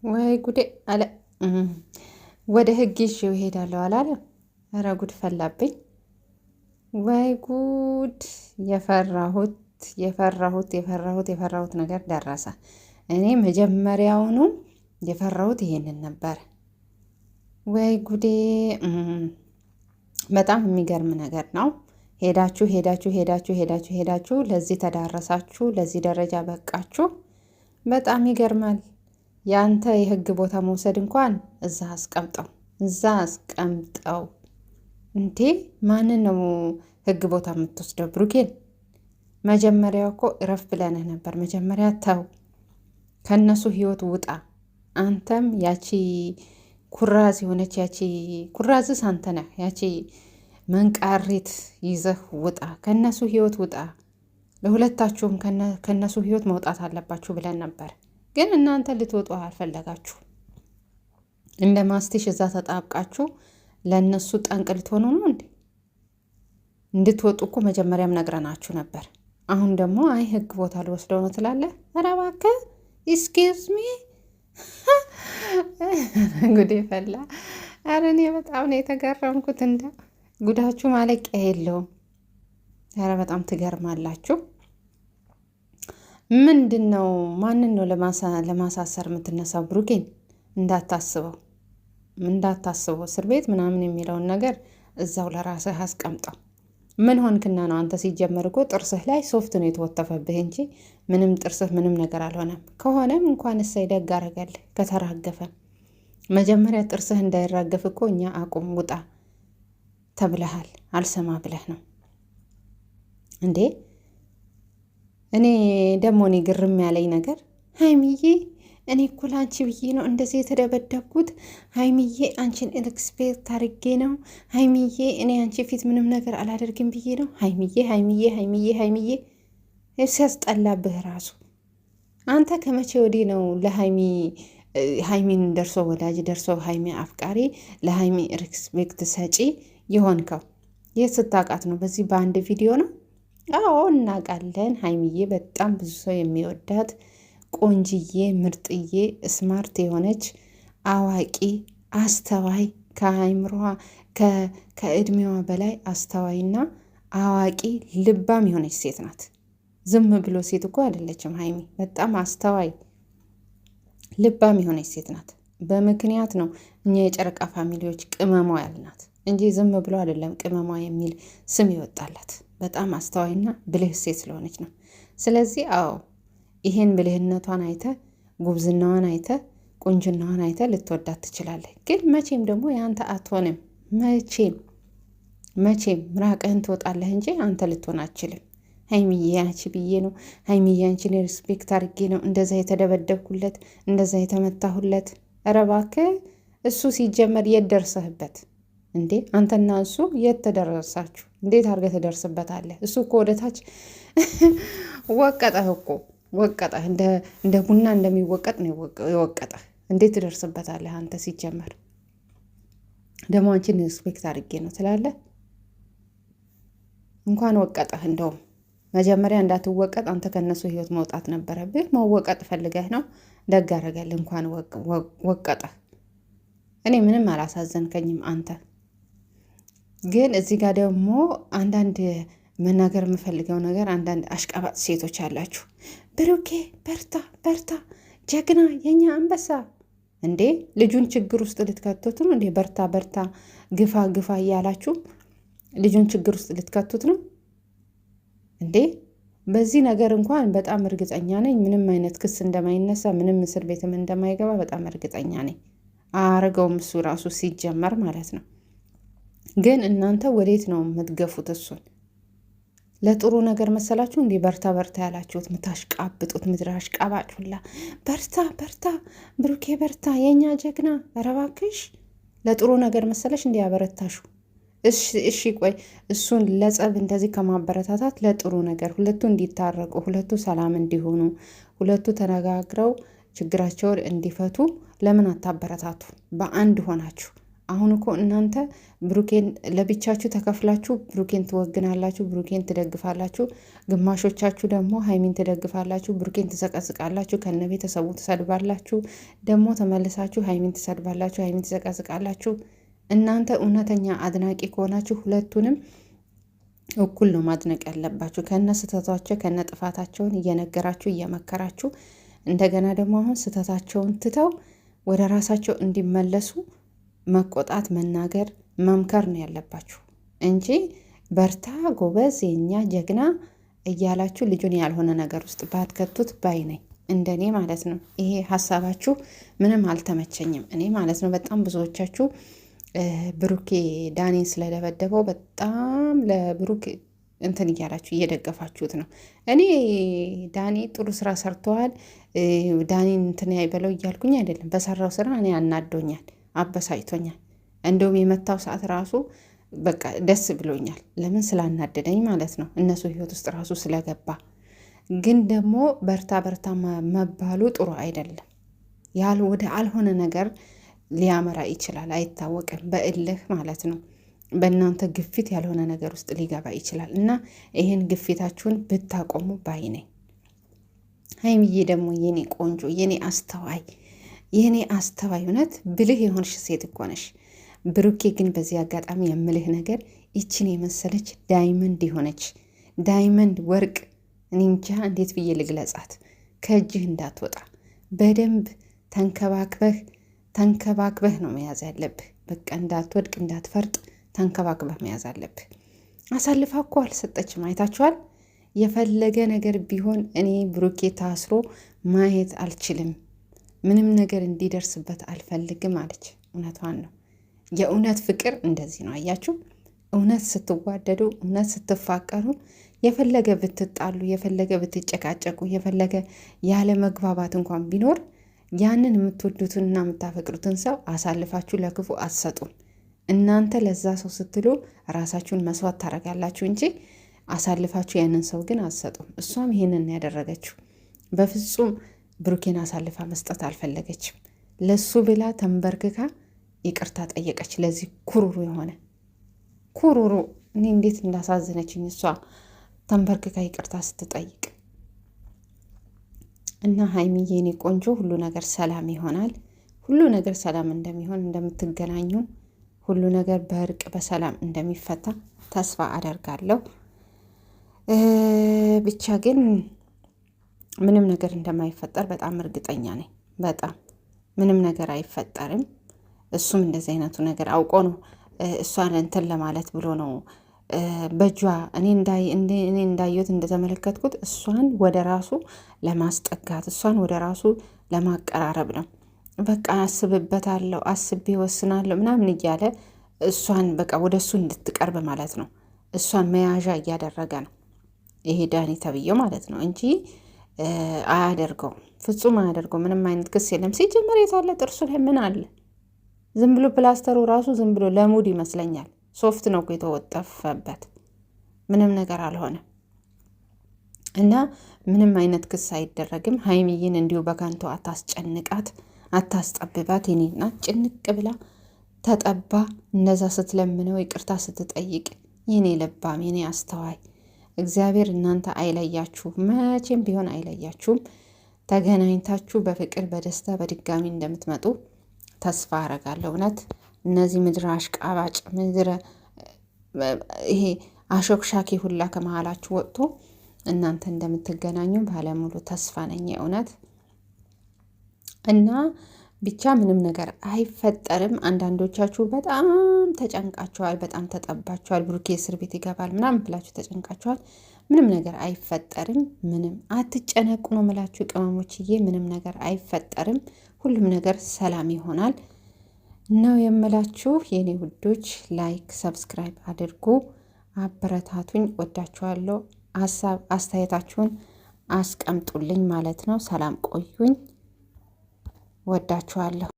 ወይ ጉዴ አለ። ወደ ህግ ይዤው እሄዳለሁ አላለም? ኧረ ጉድ ፈላብኝ። ወይ ጉድ! የፈራሁት ነገር ደረሰ። እኔ መጀመሪያውኑ የፈራሁት ይሄንን ነበር። ወይ ጉዴ! በጣም የሚገርም ነገር ነው። ሄዳችሁ ለዚህ ተዳረሳችሁ፣ ለዚህ ደረጃ በቃችሁ። በጣም ይገርማል። የአንተ የህግ ቦታ መውሰድ እንኳን እዛ አስቀምጠው እንዴ! ማንን ነው ህግ ቦታ የምትወስደው? ብሩኬን። መጀመሪያ እኮ እረፍ ብለንህ ነበር። መጀመሪያ ተው፣ ከነሱ ህይወት ውጣ። አንተም ያቺ ኩራዝ የሆነች ያቺ ኩራዝስ አንተ ነህ። ያቺ መንቃሬት ይዘህ ውጣ፣ ከነሱ ህይወት ውጣ። ለሁለታችሁም ከነሱ ህይወት መውጣት አለባችሁ ብለን ነበር። ግን እናንተ ልትወጡ አልፈለጋችሁ። እንደ ማስቲሽ እዛ ተጣብቃችሁ ለእነሱ ጠንቅ ልትሆኑ ነው እንዴ? እንድትወጡ እኮ መጀመሪያም ነግረናችሁ ነበር። አሁን ደግሞ አይ ህግ ቦታ ልወስደው ነው ትላለህ። ኧረ እባክህ ኤክስኪውዝ ሚ። ጉዴ ፈላ። ኧረ እኔ በጣም ነው የተገረምኩት። እንደ ጉዳችሁ ማለቂያ የለውም። ኧረ በጣም ትገርማላችሁ። ምንድን ነው? ማንን ነው ለማሳሰር የምትነሳው? ብሩኬን እንዳታስበው እስር ቤት ምናምን የሚለውን ነገር እዛው ለራስህ አስቀምጠው። ምን ሆንክና ነው አንተ? ሲጀመር እኮ ጥርስህ ላይ ሶፍት ነው የተወተፈብህ እንጂ ምንም ጥርስህ ምንም ነገር አልሆነም። ከሆነም እንኳን እሰይ ደግ አደረገልህ። ከተራገፈ መጀመሪያ ጥርስህ እንዳይራገፍ እኮ እኛ አቁም ውጣ ተብለሃል። አልሰማ ብለህ ነው እንዴ? እኔ ግርም ያለኝ ነገር ሀይሚዬ፣ እኔ እኮ ለአንቺ ብዬ ነው እንደዚህ የተደበደብኩት። ሀይሚዬ አንቺን ኤክስፔክት አድርጌ ነው። ሀይሚዬ እኔ አንቺ ፊት ምንም ነገር አላደርግም ብዬ ነው። ሀይሚዬ ሲያስጠላብህ ራሱ። አንተ ከመቼ ወዲህ ነው ሀይሚን ደርሶ ወዳጅ ደርሶ ሀይሚ አፍቃሪ ለሀይሚ ኤክስፔክት ሰጪ የሆንከው? የት ስታውቃት ነው? በዚህ በአንድ ቪዲዮ ነው? አዎ እናውቃለን። ሀይሚዬ በጣም ብዙ ሰው የሚወዳት ቆንጅዬ፣ ምርጥዬ፣ ስማርት የሆነች አዋቂ፣ አስተዋይ፣ ከአይምሮዋ ከእድሜዋ በላይ አስተዋይና አዋቂ ልባም የሆነች ሴት ናት። ዝም ብሎ ሴት እኮ አይደለችም ሀይሚ። በጣም አስተዋይ ልባም የሆነች ሴት ናት። በምክንያት ነው እኛ የጨረቃ ፋሚሊዎች ቅመሟ ያልናት እንጂ ዝም ብሎ አይደለም ቅመሟ የሚል ስም ይወጣላት። በጣም አስተዋይና ብልህ ሴት ስለሆነች ነው። ስለዚህ አዎ ይሄን ብልህነቷን አይተ፣ ጉብዝናዋን አይተ፣ ቁንጅናዋን አይተ ልትወዳት ትችላለህ። ግን መቼም ደግሞ የአንተ አትሆንም። መቼም ምራቅህን ትወጣለህ እንጂ አንተ ልትሆን አትችልም። ሀይሚዬ አንቺ ብዬ ነው፣ ሀይሚዬ አንቺን ሪስፔክት አድርጌ ነው እንደዛ የተደበደብኩለት፣ እንደዛ የተመታሁለት። ኧረ እባክህ እሱ ሲጀመር የት ደርሰህበት እንዴ? አንተና እሱ የት ተደረሳችሁ? እንዴት አድርገህ ትደርስበታለህ? እሱ እኮ ወደታች ወቀጠህ እንደ ቡና እንደሚወቀጥ ነው የወቀጠህ። እንዴት ትደርስበታለህ አንተ? ሲጀመር ደግሞ አንቺን ሪስፔክት አድርጌ ነው ትላለህ። እንኳን ወቀጠህ። እንደውም መጀመሪያ እንዳትወቀጥ አንተ ከነሱ ህይወት መውጣት ነበረብህ። መወቀጥ ፈልገህ ነው። ደግ አደረገልህ። እንኳን ወቀጠህ። እኔ ምንም አላሳዘንከኝም አንተ። ግን እዚህ ጋር ደግሞ አንዳንድ መናገር የምፈልገው ነገር፣ አንዳንድ አሽቃባጥ ሴቶች አላችሁ። ብሩኬ በርታ፣ ጀግና፣ የኛ አንበሳ። እንዴ ልጁን ችግር ውስጥ ልትከቱት ነው እንዴ? በርታ፣ ግፋ እያላችሁ ልጁን ችግር ውስጥ ልትከቱት ነው እንዴ? በዚህ ነገር እንኳን በጣም እርግጠኛ ነኝ ምንም አይነት ክስ እንደማይነሳ፣ ምንም እስር ቤትም እንደማይገባ በጣም እርግጠኛ ነኝ። አያረገውም እሱ ራሱ ሲጀመር ማለት ነው። ግን እናንተ ወዴት ነው የምትገፉት? እሱን ለጥሩ ነገር መሰላችሁ እንዲህ በርታ ያላችሁት? ምታሽቃብጡት ምድር አሽቃባጭ ሁላ በርታ ብሩኬ በርታ የኛ ጀግና። ኧረ እባክሽ ለጥሩ ነገር መሰለሽ እንዲህ ያበረታሹ? እሺ ቆይ እሱን ለጸብ እንደዚህ ከማበረታታት ለጥሩ ነገር ሁለቱ እንዲታረቁ፣ ሁለቱ ሰላም እንዲሆኑ፣ ሁለቱ ተነጋግረው ችግራቸውን እንዲፈቱ ለምን አታበረታቱ? በአንድ ሆናችሁ አሁን እኮ እናንተ ብሩኬን ለብቻችሁ ተከፍላችሁ ብሩኬን ትወግናላችሁ፣ ብሩኬን ትደግፋላችሁ። ግማሾቻችሁ ደግሞ ሀይሚን ትደግፋላችሁ፣ ብሩኬን ትዘቀዝቃላችሁ፣ ከነ ቤተሰቡ ትሰድባላችሁ። ደግሞ ተመልሳችሁ ሀይሚን ትሰድባላችሁ፣ ሀይሚን ትዘቀዝቃላችሁ። እናንተ እውነተኛ አድናቂ ከሆናችሁ ሁለቱንም እኩል ነው ማድነቅ ያለባችሁ። ከነ ስህተታቸው ከነ ጥፋታቸውን እየነገራችሁ እየመከራችሁ፣ እንደገና ደግሞ አሁን ስህተታቸውን ትተው ወደ ራሳቸው እንዲመለሱ መቆጣት፣ መናገር፣ መምከር ነው ያለባችሁ እንጂ በርታ ጎበዝ፣ የኛ ጀግና እያላችሁ ልጁን ያልሆነ ነገር ውስጥ ባትከቱት ባይ ነኝ፣ እንደኔ ማለት ነው። ይሄ ሀሳባችሁ ምንም አልተመቸኝም እኔ ማለት ነው። በጣም ብዙዎቻችሁ ብሩኬ ዳኒን ስለደበደበው በጣም ለብሩክ እንትን እያላችሁ እየደገፋችሁት ነው። እኔ ዳኒ ጥሩ ስራ ሰርተዋል፣ ዳኒን እንትን አይበለው እያልኩኝ አይደለም። በሰራው ስራ እኔ አናዶኛል፣ አበሳጭቶኛል። እንደውም የመታው ሰዓት ራሱ በቃ ደስ ብሎኛል። ለምን ስላናደደኝ ማለት ነው፣ እነሱ ህይወት ውስጥ ራሱ ስለገባ። ግን ደግሞ በርታ በርታ መባሉ ጥሩ አይደለም። ወደ አልሆነ ነገር ሊያመራ ይችላል፣ አይታወቅም። በእልህ ማለት ነው፣ በእናንተ ግፊት ያልሆነ ነገር ውስጥ ሊገባ ይችላል። እና ይህን ግፊታችሁን ብታቆሙ ባይ ነኝ። ሀይሚዬ ደግሞ የኔ ቆንጆ፣ የኔ አስተዋይ እውነት ብልህ የሆንሽ ሴት እኮ ነሽ። ብሩኬ ግን በዚህ አጋጣሚ የምልህ ነገር ይችን የመሰለች ዳይመንድ የሆነች ዳይመንድ ወርቅ፣ እኔ እንጃ እንዴት ብዬ ልግለጻት፣ ከእጅህ እንዳትወጣ በደንብ ተንከባክበህ ነው መያዝ ያለብህ። በቃ እንዳትወድቅ እንዳትፈርጥ ተንከባክበህ መያዝ አለብህ። አሳልፋ እኮ አልሰጠችም፣ አይታችኋል። የፈለገ ነገር ቢሆን እኔ ብሩኬ ታስሮ ማየት አልችልም፣ ምንም ነገር እንዲደርስበት አልፈልግም አለች። እውነቷን ነው። የእውነት ፍቅር እንደዚህ ነው። አያችሁ፣ እውነት ስትዋደዱ፣ እውነት ስትፋቀሩ፣ የፈለገ ብትጣሉ፣ የፈለገ ብትጨቃጨቁ፣ የፈለገ ያለ መግባባት እንኳን ቢኖር ያንን የምትወዱትንና የምታፈቅሩትን ሰው አሳልፋችሁ ለክፉ አትሰጡም። እናንተ ለዛ ሰው ስትሉ ራሳችሁን መስዋዕት ታደርጋላችሁ እንጂ አሳልፋችሁ ያንን ሰው ግን አትሰጡም። እሷም ይሄንን ያደረገችው በፍጹም ብሩኬን አሳልፋ መስጠት አልፈለገችም። ለሱ ብላ ተንበርክካ ይቅርታ ጠየቀች። ለዚህ ኩሩሩ እኔ እንዴት እንዳሳዘነችኝ እሷ ተንበርክካ ይቅርታ ስትጠይቅ። እና ሀይሚዬ የኔ ቆንጆ ሁሉ ነገር ሰላም ይሆናል። ሁሉ ነገር ሰላም እንደሚሆን እንደምትገናኙ፣ ሁሉ ነገር በእርቅ በሰላም እንደሚፈታ ተስፋ አደርጋለሁ። ብቻ ግን ምንም ነገር እንደማይፈጠር በጣም እርግጠኛ ነኝ። በጣም ምንም ነገር አይፈጠርም። እሱም እንደዚህ አይነቱ ነገር አውቆ ነው እሷን እንትን ለማለት ብሎ ነው በእጇ እኔ እንዳየሁት እንደተመለከትኩት እሷን ወደ ራሱ ለማስጠጋት እሷን ወደ ራሱ ለማቀራረብ ነው። በቃ አስብበታለሁ፣ አስቤ ወስናለሁ ምናምን እያለ እሷን በቃ ወደ እሱ እንድትቀርብ ማለት ነው። እሷን መያዣ እያደረገ ነው ይሄ ዳኒ ተብዬው ማለት ነው እንጂ አያደርገውም፣ ፍጹም አያደርገው። ምንም አይነት ክስ የለም። ሲጀመር የታለ ጥርሱ ላይ ምን አለ? ዝም ብሎ ፕላስተሩ ራሱ ዝም ብሎ ለሙድ ይመስለኛል። ሶፍት ነው የተወጠፈበት፣ ምንም ነገር አልሆነም። እና ምንም አይነት ክስ አይደረግም። ሀይሚዬን እንዲሁ በከንቱ አታስጨንቃት፣ አታስጠብባት። የኔ ናት ጭንቅ ብላ ተጠባ እነዛ ስትለምነው ይቅርታ ስትጠይቅ፣ የኔ ልባም የኔ አስተዋይ እግዚአብሔር እናንተ አይለያችሁ፣ መቼም ቢሆን አይለያችሁም። ተገናኝታችሁ በፍቅር በደስታ በድጋሚ እንደምትመጡ ተስፋ አረጋለሁ። እውነት እነዚህ ምድረ አሽቃባጭ ምድረ ይሄ አሾክሻኪ ሁላ ከመሀላችሁ ወጥቶ እናንተ እንደምትገናኙ ባለሙሉ ተስፋ ነኝ እውነት። እና ብቻ ምንም ነገር አይፈጠርም። አንዳንዶቻችሁ በጣም ተጨንቃችኋል፣ በጣም ተጠባችኋል። ብሩኬ እስር ቤት ይገባል ምናምን ብላችሁ ተጨንቃችኋል። ምንም ነገር አይፈጠርም። ምንም አትጨነቁ ነው ምላችሁ ቅመሞችዬ። ምንም ነገር አይፈጠርም። ሁሉም ነገር ሰላም ይሆናል ነው የምላችሁ የኔ ውዶች። ላይክ ሰብስክራይብ አድርጉ፣ አበረታቱኝ። ወዳችኋለሁ። ሀሳብ አስተያየታችሁን አስቀምጡልኝ ማለት ነው። ሰላም ቆዩኝ። ወዳችኋለሁ።